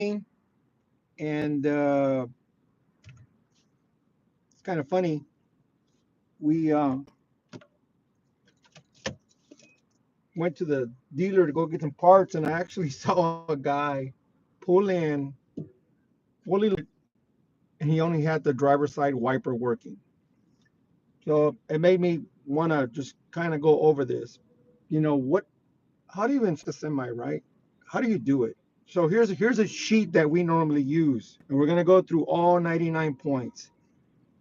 and it's kind of funny. We went to the dealer to go get some parts, and I actually saw a guy pull in fully loaded, and he only had the driver's side wiper working. So it made me want to just kind of go over this. What? How do you install a semi, right? How do you do it? So here's a sheet that we normally use, and we're gonna go through all 99 points.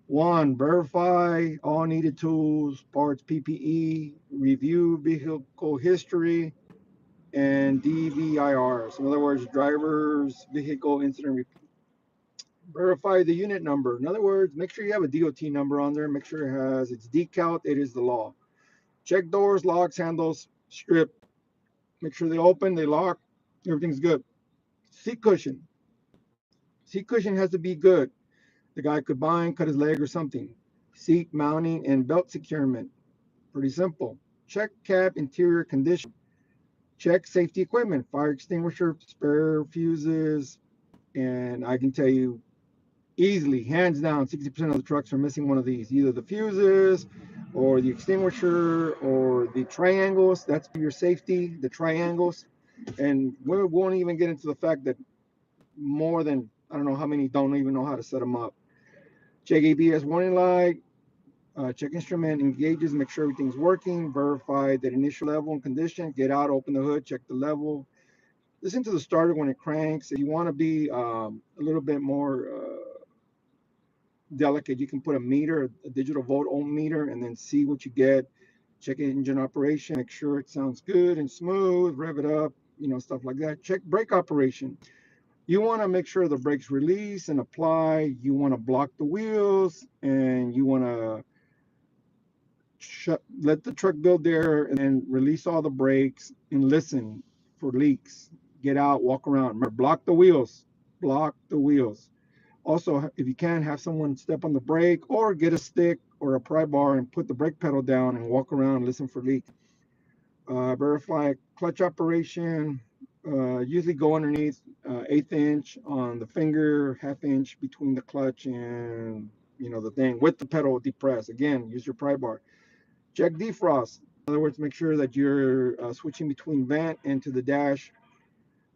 One, verify all needed tools, parts, PPE, review vehicle history, and DVIRs. In other words, driver's vehicle incident report. Verify the unit number. In other words, make sure you have a DOT number on there. Make sure it has its decal. It is the law. Check doors, locks, handles, strip. Make sure they open, they lock. Everything's good. Seat cushion. Seat cushion has to be good. The guy could bind, cut his leg or something. Seat mounting and belt securement. Pretty simple. Check cab interior condition. Check safety equipment, fire extinguisher, spare fuses, and I can tell you easily, hands down, 60% of the trucks are missing one of these, either the fuses or the extinguisher or the triangles. That's for your safety, the triangles. And we won't even get into the fact that more than, I don't know how many don't even know how to set them up. Check ABS warning light, check instrument engages, make sure everything's working, verify that initial level and condition, get out, open the hood, check the level. Listen to the starter when it cranks. If you want to be a little bit more delicate, you can put a meter, a digital volt ohm meter, and then see what you get. Check engine operation, make sure it sounds good and smooth, rev it up, stuff like that. Check brake operation. You want to make sure the brakes release and apply. You want to block the wheels, and you want to let the truck build there and then release all the brakes and listen for leaks. Get out, walk around. Remember, block the wheels. Block the wheels. Also, if you can, have someone step on the brake or get a stick or a pry bar and put the brake pedal down and walk around and listen for leak. Verify clutch operation. Usually go underneath 1/8 inch on the finger, 1/2 inch between the clutch and the thing with the pedal depressed. Again, use your pry bar. Check defrost. In other words, make sure that you're switching between vent and to the dash.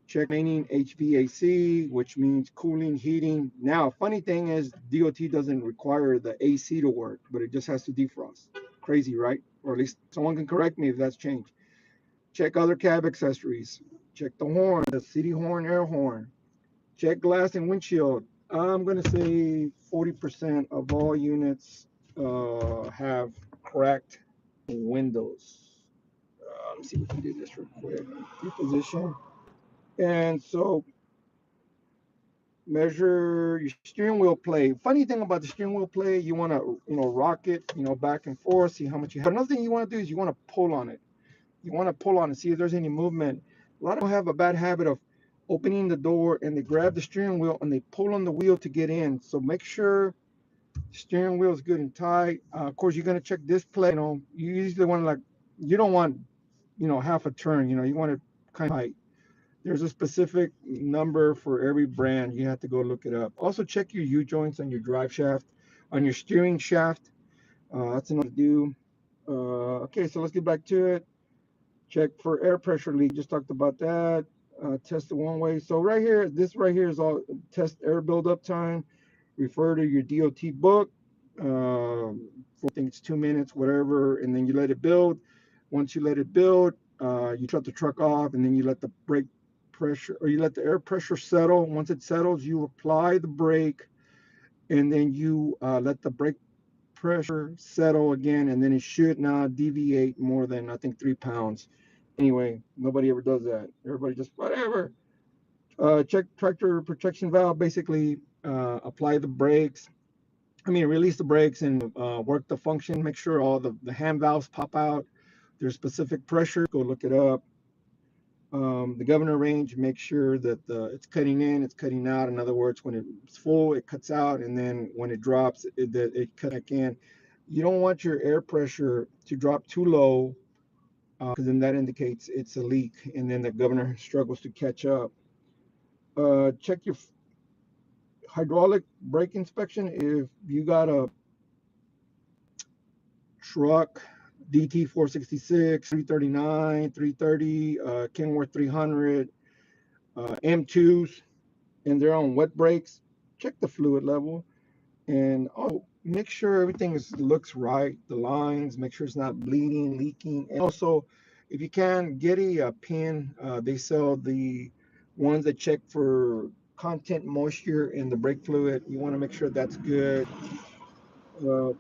Check remaining HVAC, which means cooling, heating. Now, funny thing is, DOT doesn't require the AC to work, but it just has to defrost. Crazy, right? Or at least someone can correct me if that's changed. Check other cab accessories. Check the horn, the city horn, air horn. Check glass and windshield. I'm going to say 40% of all units have cracked windows. Let me see if we can do this real quick. Reposition. And so measure your steering wheel play. Funny thing about the steering wheel play, you want to, rock it, back and forth, see how much you have. But another thing you want to do is you want to pull on it. You want to pull on it, see if there's any movement. A lot of people have a bad habit of opening the door and they grab the steering wheel and they pull on the wheel to get in. So make sure the steering wheel is good and tight. Of course, you're going to check display. You usually want to you don't want, half a turn, you want it kind of tight. There's a specific number for every brand. You have to go look it up. Also, check your U joints on your drive shaft, on your steering shaft. That's another to do. Okay, so let's get back to it. Check for air pressure leak. Just talked about that. Test the one way. So right here, this right here is all test air buildup time. Refer to your DOT book. I think it's 2 minutes, whatever, and then you let it build. Once you let it build, you shut the truck off, and then you let the brake pressure, or you let the air pressure settle. Once it settles, you apply the brake, and then you let the brake pressure settle again, and then it should not deviate more than, I think, 3 pounds. Anyway, nobody ever does that. Everybody just whatever. Check tractor protection valve. Basically, apply the brakes. Release the brakes and work the function. Make sure all the hand valves pop out. There's specific pressure. Go look it up. The governor range, make sure that it's cutting in, it's cutting out. In other words, when it's full, it cuts out, and then when it drops, it cuts back in. You don't want your air pressure to drop too low, because then that indicates it's a leak, and then the governor struggles to catch up. Check your hydraulic brake inspection. If you got a truck, DT 466, 339, 330, Kenworth 300, M2s, and they're on wet brakes, check the fluid level. And make sure everything looks right, the lines, make sure it's not bleeding, leaking. And also, if you can, get a pin. They sell the ones that check for content moisture in the brake fluid. You want to make sure that's good. Uh,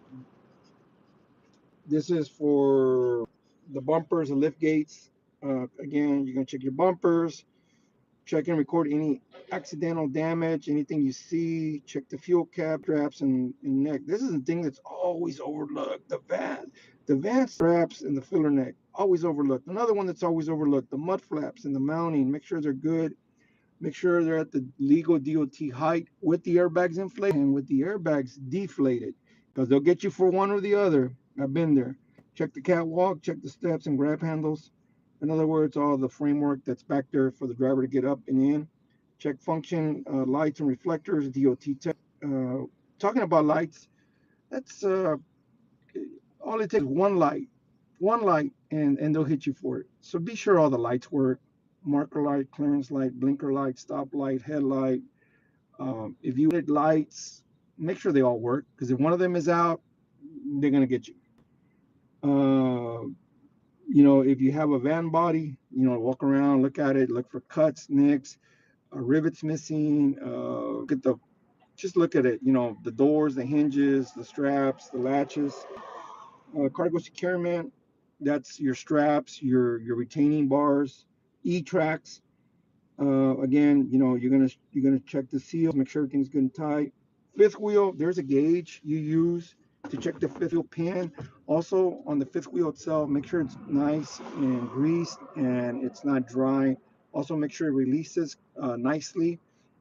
this is for the bumpers and lift gates. Again, you're going to check your bumpers, check and record any accidental damage, anything you see. Check the fuel cap, straps, and neck. This is the thing that's always overlooked. The van straps and the filler neck, always overlooked. Another one that's always overlooked, the mud flaps and the mounting. Make sure they're good. Make sure they're at the legal DOT height with the airbags inflated and with the airbags deflated, because they'll get you for one or the other. I've been there. Check the catwalk, check the steps and grab handles. In other words, all the framework that's back there for the driver to get up and in. Check function, lights and reflectors, DOT tech. Talking about lights, that's all it takes is one light, and they'll hit you for it. So be sure all the lights work. Marker light, clearance light, blinker light, stop light, headlight. If you hit lights, make sure they all work, because if one of them is out, they're gonna get you. Uh, if you have a van body, walk around, look at it, look for cuts, nicks, rivets missing. Just look at it. The doors, the hinges, the straps, the latches. Cargo securement, that's your straps, your retaining bars, E-tracks. Again, you're gonna check the seals, make sure everything's good and tight. Fifth wheel, there's a gauge you use to check the fifth wheel pin. Also, on the fifth wheel itself, make sure it's nice and greased and it's not dry. Also, make sure it releases nicely.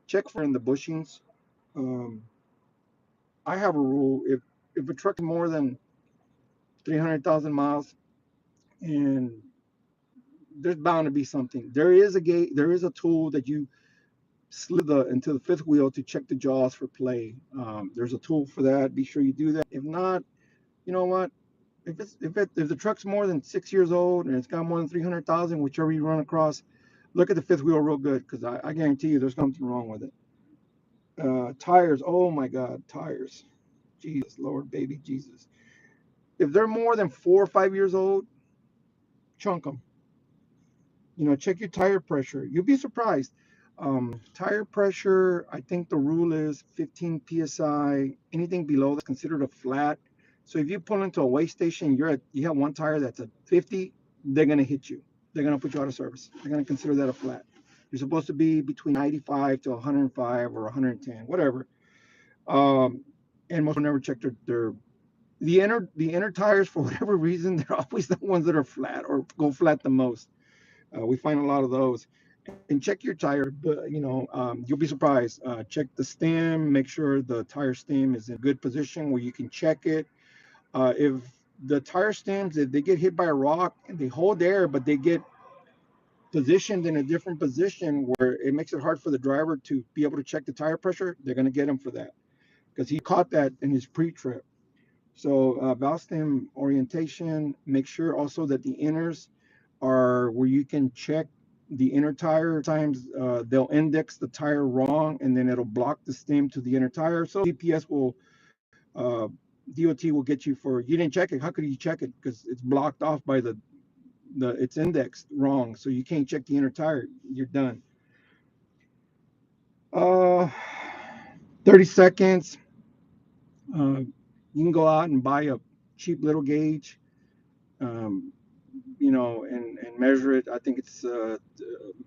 Check for in the bushings. Um, I have a rule: if a truck is more than 300,000 miles, and there's bound to be something. There is a gate. There is a tool that you slid into the fifth wheel to check the jaws for play. There's a tool for that. Be sure you do that. If not, you know what? If the truck's more than 6 years old and it's got more than 300,000, whichever you run across, look at the fifth wheel real good, because I guarantee you there's something wrong with it. Tires. Oh my God, tires. Jesus, Lord, baby Jesus. If they're more than 4 or 5 years old, chunk them. Check your tire pressure. You'll be surprised. Tire pressure, I think the rule is 15 psi. Anything below that's considered a flat. So if you pull into a weigh station, you have one tire that's at 50, they're gonna hit you. They're gonna put you out of service. They're gonna consider that a flat. You're supposed to be between 95 to 105 or 110, whatever. And most will never check the inner tires for whatever reason. They're always the ones that are flat or go flat the most. We find a lot of those. And check your tire, but you'll be surprised. Check the stem, make sure the tire stem is in good position where you can check it. If the tire stems, if they get hit by a rock and they hold there, but they get positioned in a different position where it makes it hard for the driver to be able to check the tire pressure, they're going to get him for that, because he caught that in his pre-trip. So valve stem orientation, make sure also that the inners are where you can check the inner tire. Sometimes they'll index the tire wrong, and then it'll block the stem to the inner tire. So GPS uh, DOT will get you for, you didn't check it. How could you check it? Because it's blocked off by it's indexed wrong. So you can't check the inner tire. You're done. Uh, 30 seconds. You can go out and buy a cheap little gauge. Um, and measure it. I think it's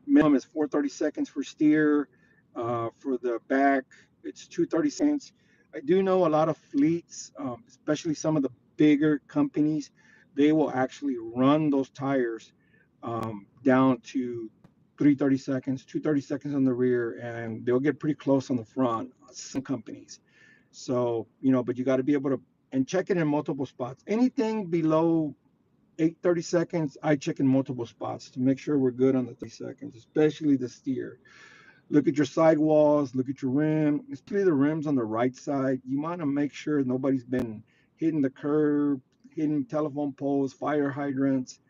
minimum is 4/32 for steer. For the back, it's 2/32. I do know a lot of fleets, especially some of the bigger companies, they will actually run those tires down to 3/32, 2/32 on the rear, and they'll get pretty close on the front. Some companies. So, but you got to be able to and check it in multiple spots. Anything below 30 seconds, I check in multiple spots to make sure we're good on the 30 seconds, especially the steer. Look at your sidewalls, look at your rim, especially the rims on the right side. You want to make sure nobody's been hitting the curb, hitting telephone poles, fire hydrants,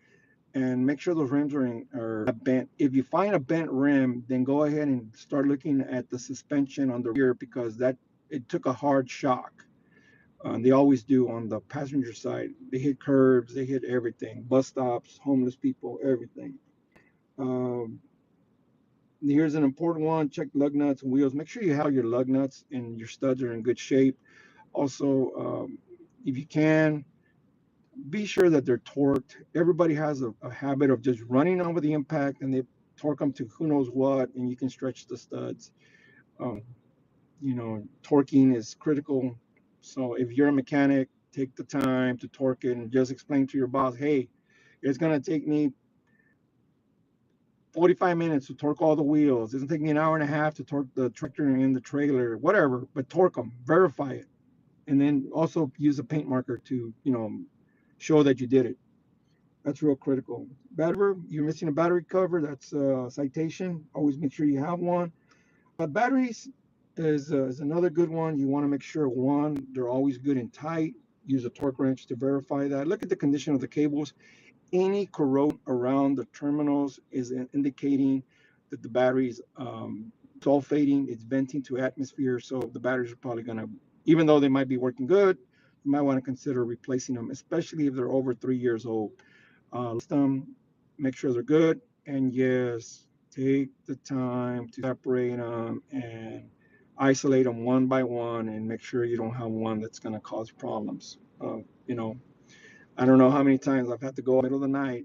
and make sure those rims are bent. If you find a bent rim, then go ahead and start looking at the suspension on the rear, because that it took a hard shock. They always do on the passenger side. They hit curbs, they hit everything, bus stops, homeless people, everything. Um, Here's an important one: check lug nuts and wheels. Make sure you have your lug nuts and your studs are in good shape. Also, if you can, be sure that they're torqued. Everybody has a habit of just running over the impact and they torque them to who knows what, and you can stretch the studs. Um, Torquing is critical. So if you're a mechanic, take the time to torque it and just explain to your boss, hey, it's going to take me 45 minutes to torque all the wheels. It's going to take me an hour and a half to torque the tractor and the trailer, whatever, but torque them, verify it. And then also use a paint marker to, show that you did it. That's real critical. Battery, you're missing a battery cover. That's a citation. Always make sure you have one. Batteries is another good one. You want to make sure, one, they're always good and tight. Use a torque wrench to verify that. Look at the condition of the cables. Any corrosion around the terminals is indicating that the battery's sulfating, it's venting to atmosphere. So the batteries are probably going to, even though they might be working good, you might want to consider replacing them, especially if they're over 3 years old. List them, make sure they're good, and yes, take the time to separate them and isolate them one by one, and make sure you don't have one that's going to cause problems. You know, I don't know how many times I've had to go in the middle of the night